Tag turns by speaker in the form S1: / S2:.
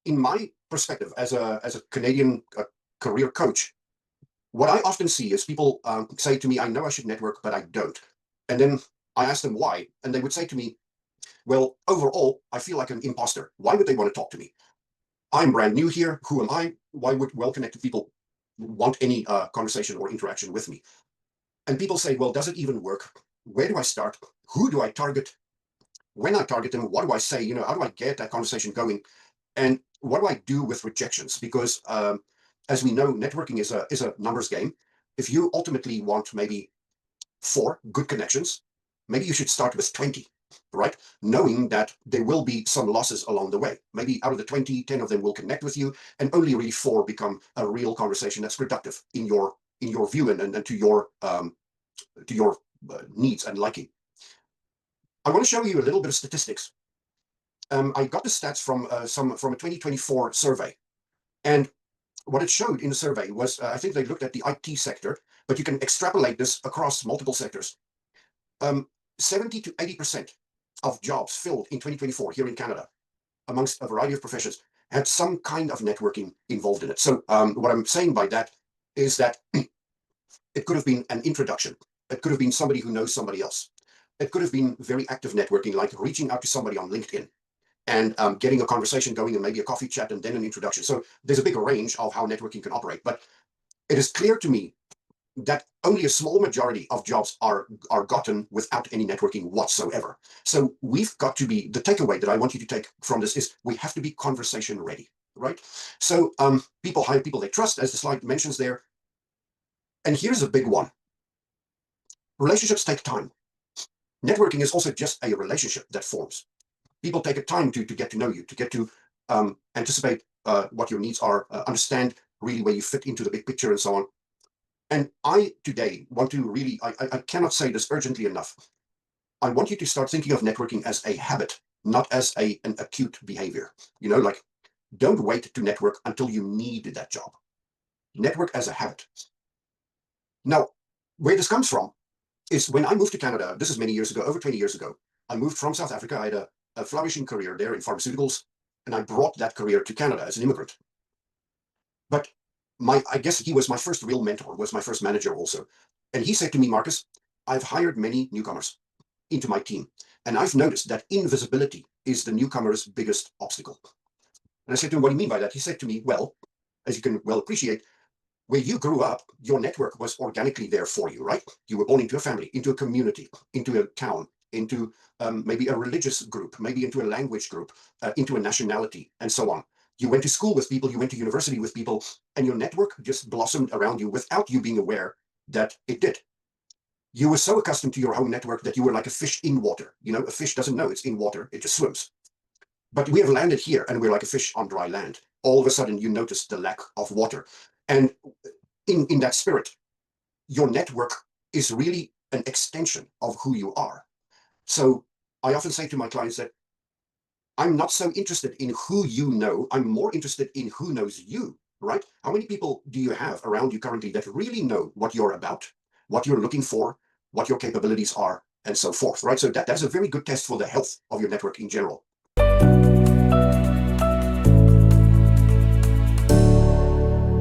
S1: in my perspective as a Canadian career coach, what I often see is people say to me, I know I should network, but I don't. And then I ask them why. And they would say to me, well, overall, I feel like an imposter. Why would they want to talk to me? I'm brand new here. Who am I? Why would well-connected people want any conversation or interaction with me? And people say, well, does it even work? Where do I start? Who do I target? When I target them, what do I say? How do I get that conversation going? And what do I do with rejections? Because as we know, networking is a numbers game. If you ultimately want maybe 4 good connections, maybe you should start with 20, right? Knowing that there will be some losses along the way. Maybe out of the 20, 10 of them will connect with you, and only really 4 become a real conversation that's productive in your view and to your needs and liking. I want to show you a little bit of statistics. I got the stats from from a 2024 survey, and what it showed in the survey was, I think they looked at the IT sector, but you can extrapolate this across multiple sectors. 70 to 80% of jobs filled in 2024 here in Canada, amongst a variety of professions, had some kind of networking involved in it. So what I'm saying by that is that it could have been an introduction. It could have been somebody who knows somebody else. It could have been very active networking, like reaching out to somebody on LinkedIn and getting a conversation going and maybe a coffee chat and then an introduction. So there's a big range of how networking can operate. But it is clear to me that only a small majority of jobs are gotten without any networking whatsoever. So we've got to be, the takeaway that I want you to take from this is we have to be conversation ready, right? So people hire people they trust, as the slide mentions there. And here's a big one. Relationships take time. Networking is also just a relationship that forms. People take a time to get to know you, to get to anticipate what your needs are, understand really where you fit into the big picture and so on. And I today want to really, I cannot say this urgently enough. I want you to start thinking of networking as a habit, not as an acute behavior. Like, don't wait to network until you need that job. Network as a habit. Now, where this comes from is when I moved to Canada, this is many years ago, over 20 years ago, I moved from South Africa. I had a flourishing career there in pharmaceuticals, and I brought that career to Canada as an immigrant. But I guess he was my first real mentor, was my first manager also. And he said to me, Markus, I've hired many newcomers into my team, and I've noticed that invisibility is the newcomer's biggest obstacle. And I said to him, what do you mean by that? He said to me, well, as you can well appreciate, where you grew up, your network was organically there for you, right? You were born into a family, into a community, into a town, into maybe a religious group, maybe into a language group, into a nationality, and so on. You went to school with people, you went to university with people, and your network just blossomed around you without you being aware that it did. You were so accustomed to your home network that you were like a fish in water. A fish doesn't know it's in water, it just swims. But we have landed here and we're like a fish on dry land. All of a sudden you notice the lack of water. And in that spirit, your network is really an extension of who you are. So I often say to my clients that I'm not so interested in who you know, I'm more interested in who knows you, right? How many people do you have around you currently that really know what you're about, what you're looking for, what your capabilities are, and so forth, right? So that's a very good test for the health of your network in general.